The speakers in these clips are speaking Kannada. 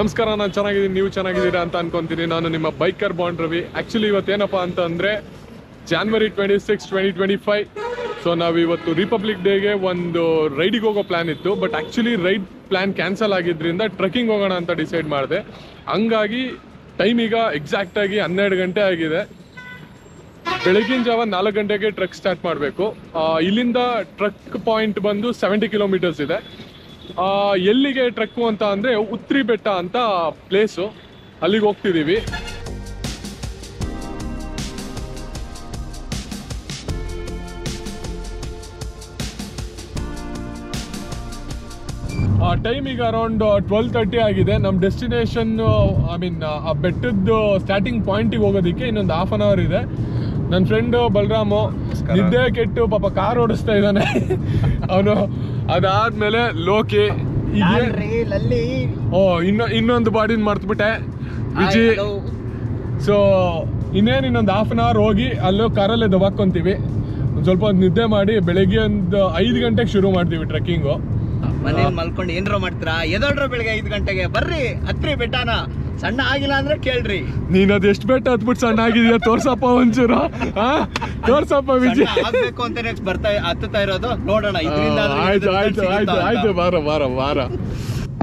ನಮಸ್ಕಾರ, ನಾನು ಚೆನ್ನಾಗಿದ್ದೀನಿ, ನೀವು ಚೆನ್ನಾಗಿದ್ದೀರಾ ಅಂತ ಅನ್ಕೊಂತೀನಿ. ನಾನು ನಿಮ್ಮ ಬೈಕರ್ ಬಾಂಡ್ ರವಿ. ಆ್ಯಕ್ಚುಲಿ ಇವತ್ತೇನಪ್ಪ ಅಂತಂದರೆ January 26, 2025. ಸೊ ನಾವು ಇವತ್ತು ರಿಪಬ್ಲಿಕ್ ಡೇಗೆ ಒಂದು ರೈಡಿಗೆ ಹೋಗೋ ಪ್ಲ್ಯಾನ್ ಇತ್ತು. But actually ride plan cancel ಆಗಿದ್ದರಿಂದ ಟ್ರೆಕ್ಕಿಂಗ್ ಹೋಗೋಣ ಅಂತ ಡಿಸೈಡ್ ಮಾಡಿದೆ. ಹಂಗಾಗಿ ಟೈಮ್ ಈಗ ಎಕ್ಸಾಕ್ಟಾಗಿ 12 ಗಂಟೆ ಆಗಿದೆ. ಬೆಳಗಿನ ಜಾವ 4 ಗಂಟೆಗೆ ಟ್ರೆಕ್ ಸ್ಟಾರ್ಟ್ ಮಾಡಬೇಕು. ಇಲ್ಲಿಂದ ಟ್ರೆಕ್ ಪಾಯಿಂಟ್ ಬಂದು 70 ಕಿಲೋಮೀಟರ್ಸ್ ಇದೆ. ಎಲ್ಲಿಗೆ ಟ್ರೆಕ್ಕು ಅಂತ ಅಂದರೆ ಉತ್ರಿ ಬೆಟ್ಟ ಅಂತ ಪ್ಲೇಸು, ಅಲ್ಲಿಗೆ ಹೋಗ್ತಿದ್ದೀವಿ. ಟೈಮ್ ಈಗ ಅರೌಂಡ್ 12:30 ಆಗಿದೆ. ನಮ್ಮ ಡೆಸ್ಟಿನೇಷನ್ ಆ ಬೆಟ್ಟದ ಸ್ಟಾರ್ಟಿಂಗ್ ಪಾಯಿಂಟಿಗೆ ಹೋಗೋದಕ್ಕೆ ಇನ್ನೊಂದು ಹಾಫ್ ಆನ್ ಅವರ್ ಇದೆ. ನನ್ನ ಫ್ರೆಂಡು ಬಲರಾಮು ನಿದ್ದೆ ಕೆಟ್ಟು ಪಾಪ ಕಾರ್ ಓಡಿಸ್ತಾ ಇದ್ದಾನೆ ಅವನು. ಅದಾದ್ಮೇಲೆ ಲೋಕಿ, ಇನ್ನೊಂದು ಬಾಡಿನ ಮರ್ತ್ಬಿಟ್ಟೆ ವಿಜಿ. ಸೊ ಇನ್ನೊಂದು ಹಾಫ್ ಆನ್ ಅವರ್ ಹೋಗಿ ಅಲ್ಲೋ ಕಾರಲ್ಲೇ ದಬಾಕೊಂತೀವಿ. ಒಂದು ಸ್ವಲ್ಪ ಹೊತ್ತು ನಿದ್ದೆ ಮಾಡಿ ಬೆಳಗ್ಗೆ ಒಂದು 5 ಗಂಟೆಗೆ ಶುರು ಮಾಡ್ತೀವಿ ಟ್ರೆಕ್ಕಿಂಗು. ಮನೇಲಿ ಮಲ್ಕೊಂಡು ಏನ್ರ ಮಾಡ್ತೀರಾ? ಎದೋಡ್ರ ಬೆಳಗ್ಗೆ 5 ಗಂಟೆಗೆ ಬರ್ರಿ, ಹತ್ರಿ ಬೆಟ್ಟನ. ಸಣ್ಣ ಆಗಿಲ್ಲ ಅಂದ್ರೆ ಕೇಳ್ರಿ. ನೀನ್ ಅದ್ ಎಷ್ಟು ಬೆಟ್ಟ ಹತ್ಬಿಟ್ಟು ಸಣ್ಣ ಆಗಿದೀಯ ತೋರ್ಸಪ್ಪ ಒಂಚೂರು. ತೋರ್ಸಪ್ಪ ವಿಜಯ್. ಆಗ್ಬೇಕು ಅಂತ ಹತ್ತುತ್ತಾ ಇರೋದು ನೋಡೋಣ. ಆಯ್ತು ಬಾರ.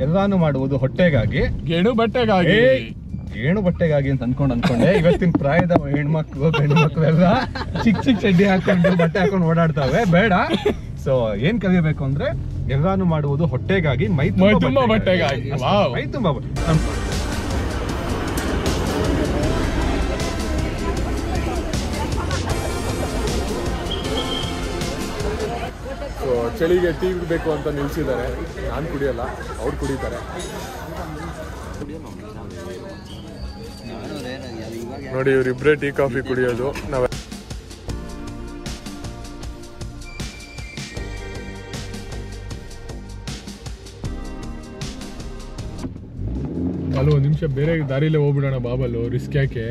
ಎಲ್ಲಾನು ಮಾಡುವುದು ಹೊಟ್ಟೆಗಾಗಿ, ಗೇಣು ಬಟ್ಟೆಗಾಗಿ. ಗೇಣು ಬಟ್ಟೆಗಾಗಿ ಅಂತ ಅನ್ಕೊಂಡೆ. ಇವತ್ತಿನ ಪ್ರಾಯದ ಹೆಣ್ಮಕ್ಳು ಗಂಡು ಮಕ್ಳು ಎಲ್ಲ ಚಿಕ್ಕ ಚಡ್ಡಿ ಹಾಕೊಂಡು ಬಟ್ಟೆ ಹಾಕೊಂಡು ಓಡಾಡ್ತಾವೆ. ಬೇಡ. ಸೊ ಏನ್ ಕಲಿಬೇಕು ಅಂದ್ರೆ ಎಲ್ಲಾನು ಮಾಡುವುದು ಹೊಟ್ಟೆಗಾಗಿ, ಮೈ ತುಂಬಾ ಬಟ್ಟೆಗಾಗಿ. ಮೈ ತುಂಬಾ. ಸೊ ಚಳಿಗೆ ಟೀ ಬೇಕು ಅಂತ ನಿಲ್ಸಿದ್ದಾರೆ. ನಾನು ಕುಡಿಯಲ್ಲ, ಅವ್ರು ಕುಡಿತಾರೆ. ನೋಡಿ, ಇವ್ರಿಬ್ರೇ ಟೀ ಕಾಫಿ ಕುಡಿಯೋದು. ನಾವ್ ಅಲ್ಲ, 1 ನಿಮಿಷ ಬೇರೆ ದಾರಿಲೇ ಹೋಗ್ಬಿಡೋಣ ಬಾಬಲು. ರಿಸ್ಕ್ ಯಾಕೆ?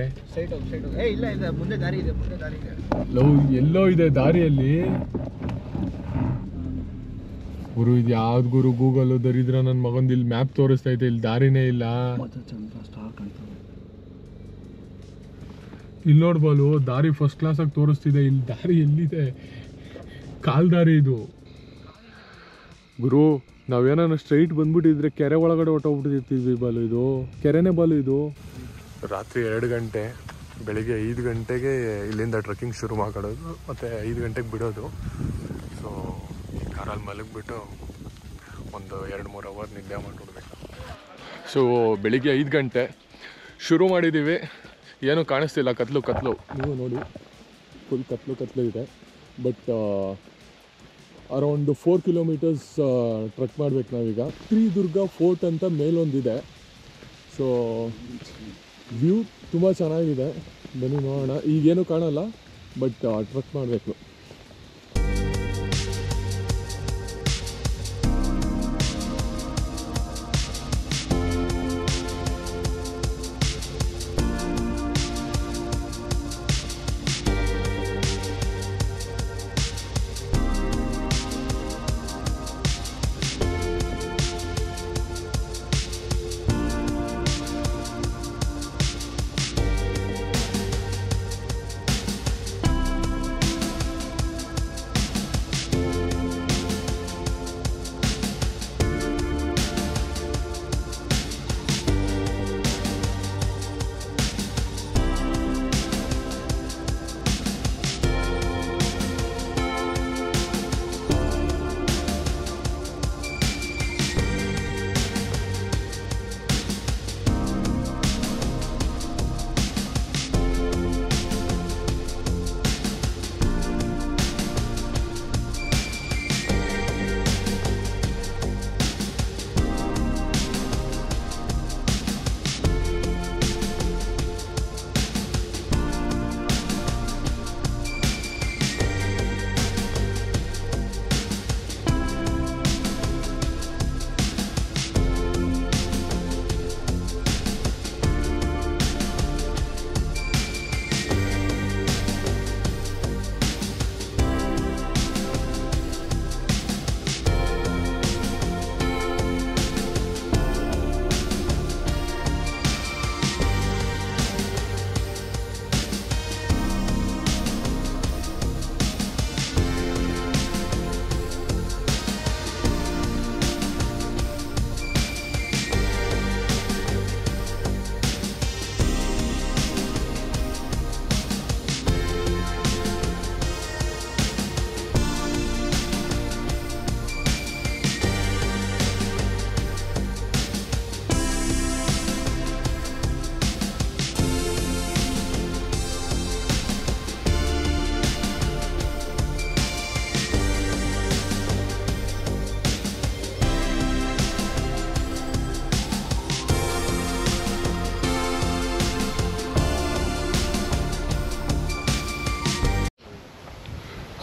ಲವ್ ಎಲ್ಲೋ ಇದೆ ದಾರಿಯಲ್ಲಿ. ಗುರು, ಇದು ಯಾವ್ದು ಗುರು? ಗೂಗಲ್ ದರಿದ್ರ ನನ್ನ ಮಗಂದು ಇಲ್ಲಿ ಮ್ಯಾಪ್ ತೋರಿಸ್ತೈತೆ, ಇಲ್ಲಿ ದಾರಿನೇ ಇಲ್ಲ. ಇಲ್ಲಿ ನೋಡ್ಬಾಲು, ದಾರಿ ಫಸ್ಟ್ ಕ್ಲಾಸ್ ಆಗಿ ತೋರಿಸ್ತಿದೆ. ಇಲ್ಲಿ ದಾರಿ ಎಲ್ಲಿದೆ? ಕಾಲ್ ದಾರಿ ಇದು ಗುರು. ನಾವೇನಾನ ಸ್ಟ್ರೈಟ್ ಬಂದ್ಬಿಟ್ಟಿದ್ರೆ ಕೆರೆ ಒಳಗಡೆ ಹೊಟ್ಟೋಗ್ಬಿಟ್ಟಿರ್ತೀವಿ ಬಾಲು. ಇದು ಕೆರೆನೇ ಬಾಲು ಇದು. ರಾತ್ರಿ 2 ಗಂಟೆ, ಬೆಳಿಗ್ಗೆ 5 ಗಂಟೆಗೆ ಇಲ್ಲಿಂದ ಟ್ರೆಕ್ಕಿಂಗ್ ಶುರು ಮಾಡೋದು, ಮತ್ತು 5 ಗಂಟೆಗೆ ಬಿಡೋದು. ಸೊ ಕಾರಲ್ಲಿ ಮಲಗಿಬಿಟ್ಟು ಒಂದು 2-3 ಅವರ್ ನಿದ್ದೆ ಮಾಡಿಬಿಡ್ಬೇಕು. ಸೊ ಬೆಳಿಗ್ಗೆ 5 ಗಂಟೆ ಶುರು ಮಾಡಿದ್ದೀವಿ. ಏನೂ ಕಾಣಿಸ್ತಿಲ್ಲ, ಕತ್ಲು. ನೀವು ನೋಡಿ, ಫುಲ್ ಕತ್ಲು ಇದೆ. ಬಟ್ ಅರೌಂಡ್ 4 ಕಿಲೋಮೀಟರ್ಸ್ ಟ್ರೆಕ್ ಮಾಡ್ಬೇಕು ನಾವೀಗ. ಶ್ರೀದುರ್ಗ ಫೋರ್ಟ್ ಅಂತ ಮೇಲೊಂದಿದೆ. ಸೊ ವ್ಯೂ ತುಂಬ ಚೆನ್ನಾಗಿದೆ. ಬನ್ನಿ ನೋಡೋಣ. ಈಗೇನು ಕಾಣಲ್ಲ, ಬಟ್ ಟ್ರೆಕ್ ಮಾಡಬೇಕು.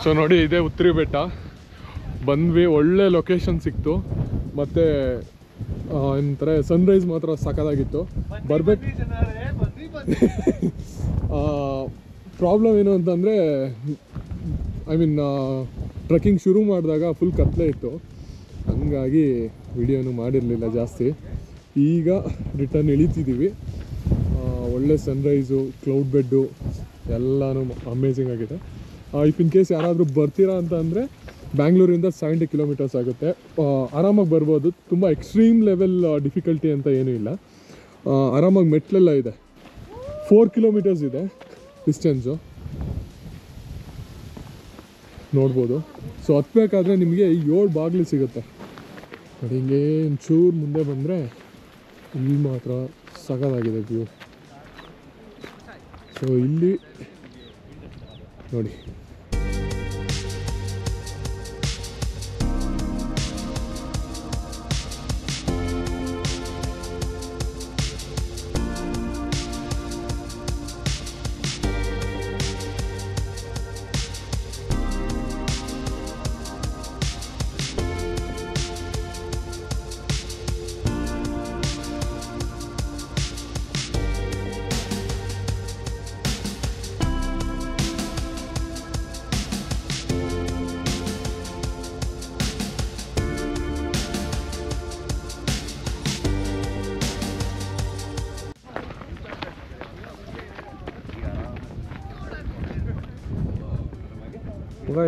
ಸೊ ನೋಡಿ ಇದೇ ಉತ್ತರಿ ಬೆಟ್ಟ ಬಂದ್ವಿ, ಒಳ್ಳೆ ಲೊಕೇಶನ್ ಸಿಕ್ತು, ಮತ್ತು ಒಂಥರ ಸನ್ರೈಸ್ ಮಾತ್ರ ಸಖತ್ತಾಗಿತ್ತು. ಬರ್ಬೇಕು. ಪ್ರಾಬ್ಲಮ್ ಏನು ಅಂತಂದರೆ ಐ ಮೀನ್ ಟ್ರೆಕ್ಕಿಂಗ್ ಶುರು ಮಾಡಿದಾಗ ಫುಲ್ ಕತ್ಲೆ ಇತ್ತು, ಹಂಗಾಗಿ ವಿಡಿಯೋನು ಮಾಡಿರಲಿಲ್ಲ ಜಾಸ್ತಿ. ಈಗ ರಿಟರ್ನ್ ಇಳಿತಿದ್ದೀವಿ. ಒಳ್ಳೆ ಸನ್ರೈಸು, ಕ್ಲೌಡ್ ಬೆಡ್ಡು ಎಲ್ಲನೂ ಅಮೇಝಿಂಗ್ ಆಗಿದೆ. ಇಫ್ ಇನ್ ಕೇಸ್ ಯಾರಾದರೂ ಬರ್ತೀರಾ ಅಂತ ಅಂದರೆ ಬ್ಯಾಂಗ್ಳೂರಿಂದ 70 ಕಿಲೋಮೀಟರ್ಸ್ ಆಗುತ್ತೆ, ಆರಾಮಾಗಿ ಬರ್ಬೋದು. ತುಂಬ ಎಕ್ಸ್ಟ್ರೀಮ್ ಲೆವೆಲ್ ಡಿಫಿಕಲ್ಟಿ ಅಂತ ಏನೂ ಇಲ್ಲ, ಆರಾಮಾಗಿ ಮೆಟ್ಲೆಲ್ಲ ಇದೆ. 4 ಕಿಲೋಮೀಟರ್ಸ್ ಇದೆ ಡಿಸ್ಟೆನ್ಸು, ನೋಡ್ಬೋದು. ಸೊ ಹತ್ಬೇಕಾದ್ರೆ ನಿಮಗೆ 7 ಬಾಗಿಲು ಸಿಗುತ್ತೆ ನೋಡಿ. ಹಿಂಗೆ ಒಂಚೂರು ಮುಂದೆ ಬಂದರೆ ಇಲ್ಲಿ ಮಾತ್ರ ಸಖತ್ತಾಗಿದೆ ವ್ಯೂ. ಸೊ ಇಲ್ಲಿ ನೋಡಿ,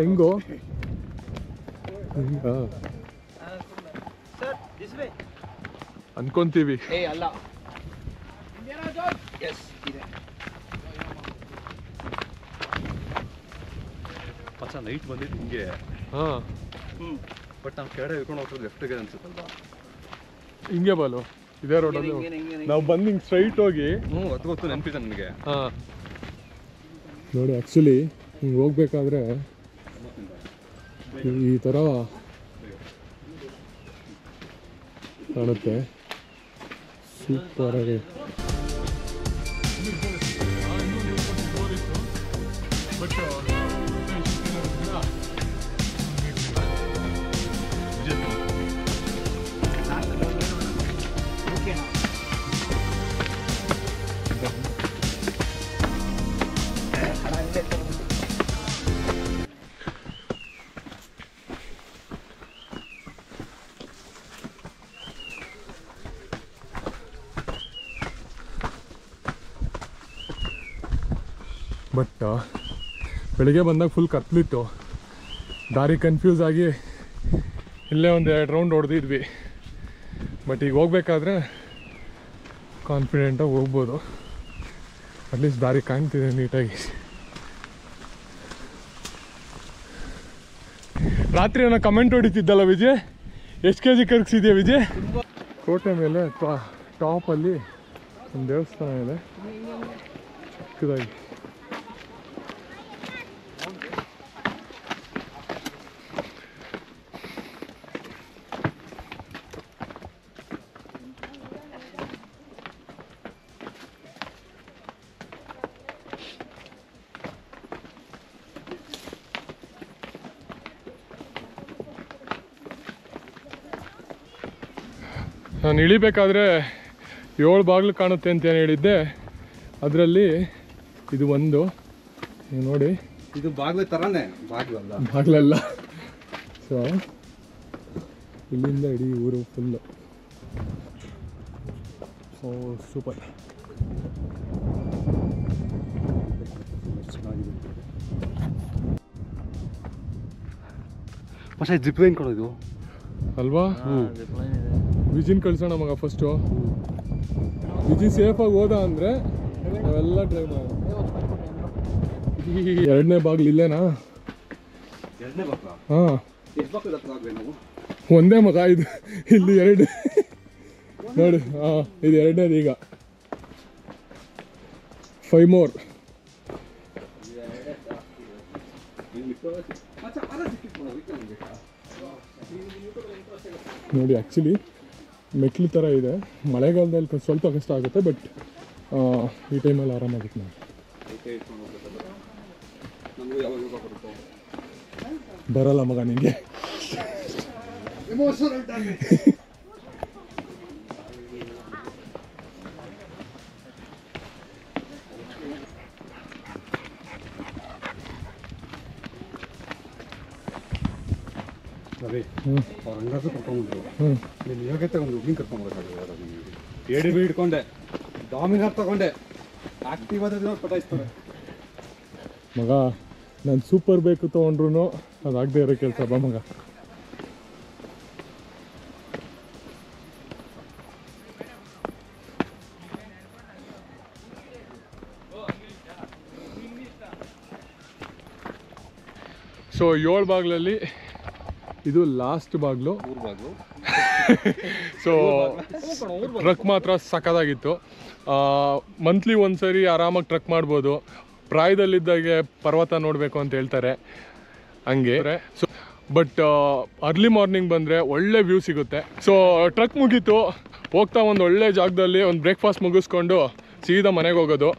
ಹೆಂಗೋ ಹಿಂಗ ಅನ್ಕೊಂತೀವಿ. ಅಲ್ಲ ನೈಟ್ ಬಂದಿದ್ದು ಹಿಂಗೆ. ಹಾಂ, ಬಟ್ ನಾವು ಕೆಳಗಡೆ ಹಿಡ್ಕೊಂಡು ಹೋಗ್ತಾರೆ ಲೆಫ್ಟ್ಗೆ ಅನ್ಸುತ್ತಲ್ವಾ? ಹಿಂಗೆ ಬಾಲು ಇದೇ ರೋಡಲ್ಲಿ ನಾವು ಬಂದು ಹಿಂಗೆ ಸ್ಟ್ರೈಟ್ ಹೋಗಿ. ಅದು ಗೊತ್ತು, ನೆನಪಿದೆ ನನಗೆ. ಹಾಂ ನೋಡಿ, ಆ್ಯಕ್ಚುಲಿ ಹಿಂಗೆ ಹೋಗ್ಬೇಕಾದ್ರೆ ಈ ಥರ ಕಾಣುತ್ತೆ, ಸೂಪರಾಗಿ. ಬಟ್ ಬೆಳಿಗ್ಗೆ ಬಂದಾಗ ಫುಲ್ ಕತ್ಲಿತ್ತು, ದಾರಿ ಕನ್ಫ್ಯೂಸ್ ಆಗಿ ಇಲ್ಲೇ ಒಂದು 2 ರೌಂಡ್ ಹೊಡೆದಿದ್ವಿ. ಬಟ್ ಈಗ ಹೋಗ್ಬೇಕಾದ್ರೆ ಕಾನ್ಫಿಡೆಂಟಾಗಿ ಹೋಗ್ಬೋದು, ಅಟ್ಲೀಸ್ಟ್ ದಾರಿ ಕಾಣ್ತಿದೆ ನೀಟಾಗಿ. ರಾತ್ರಿ ಏನೋ ಕಮೆಂಟ್ ಹೊಡಿತಿದ್ದಲ್ಲ ವಿಜಯ್, ಎಷ್ಟು kg ಕರ್ಗಿಸಿದ್ಯಾ ವಿಜಯ್? ಕೋಟೆ ಮೇಲೆ ಟಾಪಲ್ಲಿ ಒಂದು ದೇವಸ್ಥಾನ ಇದೆ ಚಿಕ್ಕದಾಗಿ. ನಾನು ಇಳಿಬೇಕಾದ್ರೆ 7 ಬಾಗಿಲು ಕಾಣುತ್ತೆ ಅಂತ ಏನು ಹೇಳಿದ್ದೆ, ಅದರಲ್ಲಿ ಇದು ಒಂದು ನೋಡಿ. ಇದು ಬಾಗಿಲು ಥರನೇ, ಬಾಗಿಲಲ್ಲ, ಬಾಗಿಲಲ್ಲ. ಸೊ ಇಲ್ಲಿಂದ ಇಡೀ ಊರು ಫುಲ್ಲು. So super. പക്ഷേ ಜಿಪ್ ಲೈನ್ ಕೊಡೋದು ಅಲ್ವಾ? ವಿಜಿನ್ ಕಳ್ಸೋಣ ಮಗ ಫಸ್ಟು. ವಿಜಿ ಸೇಫಾಗಿ ಹೋದ ಅಂದರೆ ನಾವೆಲ್ಲ ಡ್ರೈವ್ ಮಾಡೋಣ. 2ನೇ ಬಾಗಿಲು ಇಲ್ಲೇನಾ? ಹಾಂ, ಒಂದೇ ಮಗ ಇದು, ಇಲ್ಲಿ 2 ನೋಡಿ. ಹಾಂ, ಇದು 2ನೇದು. ಈಗ 5 more. ನೋಡಿ ಆ್ಯಕ್ಚುಲಿ ಮೆಟ್ಲು ಥರ ಇದೆ, ಮಳೆಗಾಲದಲ್ಲಿ ಸ್ವಲ್ಪ ಕಷ್ಟ ಆಗುತ್ತೆ, ಬಟ್ ಈ ಟೈಮಲ್ಲಿ ಆರಾಮಾಗುತ್ತೆ. ನಾವು ಬರಲ್ಲ ಮಗ ನಿಂಗೆ. ಅದೇ ಅವ್ರ ಹಂಗಾದ್ರು ಕರ್ಕೊಂಡ್ಬಂದ್ರು ನೀನು ಯೋಗ್ಯತೆ ಒಂದು ಹುಡುಗಿ ಕರ್ಕೊಂಡ್ಬರ್ಬೇಕಾಗಿದೆ. ಎಡಿ ಬಿ ಹಿಡ್ಕೊಂಡೆ, ಡಾಮಿನರ್ ತಗೊಂಡೆ, ಆಕ್ಟಿವ್ ಆದ ಪಟಾಯಿಸ್ತಾರೆ ಮಗ. ನಾನು ಸೂಪರ್ ಬೇಕು ತೊಗೊಂಡ್ರು ಅದಾಗದೇ ಇರೋ ಕೆಲಸ ಬಾ ಮಗ. ಸೊ 7 ಬಾಗಿಲಲ್ಲಿ ಇದು ಲಾಸ್ಟ್ ಬಾಗಿಲು. ಸೊ ಟ್ರಕ್ ಮಾತ್ರ ಸಖತ್ತಾಗಿತ್ತು. ಮಂತ್ಲಿ ಒಂದ್ಸರಿ ಆರಾಮಾಗಿ ಟ್ರಕ್ ಮಾಡ್ಬೋದು. ಪ್ರಾಯದಲ್ಲಿದ್ದಾಗೆ ಪರ್ವತ ನೋಡಬೇಕು ಅಂತ ಹೇಳ್ತಾರೆ, ಹಂಗೆ. ಸೊ ಬಟ್ ಅರ್ಲಿ ಮಾರ್ನಿಂಗ್ ಬಂದರೆ ಒಳ್ಳೆ ವ್ಯೂ ಸಿಗುತ್ತೆ. ಸೊ ಟ್ರಕ್ ಮುಗೀತು, ಹೋಗ್ತಾ ಒಂದು ಒಳ್ಳೆ ಜಾಗದಲ್ಲಿ ಒಂದು ಬ್ರೇಕ್ಫಾಸ್ಟ್ ಮುಗಿಸ್ಕೊಂಡು ಸೀದಾ ಮನೆಗೆ ಹೋಗೋದು.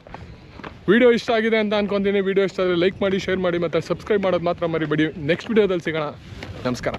ವಿಡಿಯೋ ಇಷ್ಟ ಆಗಿದೆ ಅಂತ ಅನ್ಕೊತೀನಿ. ವಿಡಿಯೋ ಇಷ್ಟ ಆದರೆ ಲೈಕ್ ಮಾಡಿ, ಶೇರ್ ಮಾಡಿ ಮತ್ತು ಸಬ್ಸ್ಕ್ರೈಬ್ ಮಾಡೋದು ಮಾತ್ರ ಮರಿಬೇಡಿ. ನೆಕ್ಸ್ಟ್ ವಿಡಿಯೋದಲ್ಲಿ ಸಿಗೋಣ. ನಮಸ್ಕಾರ.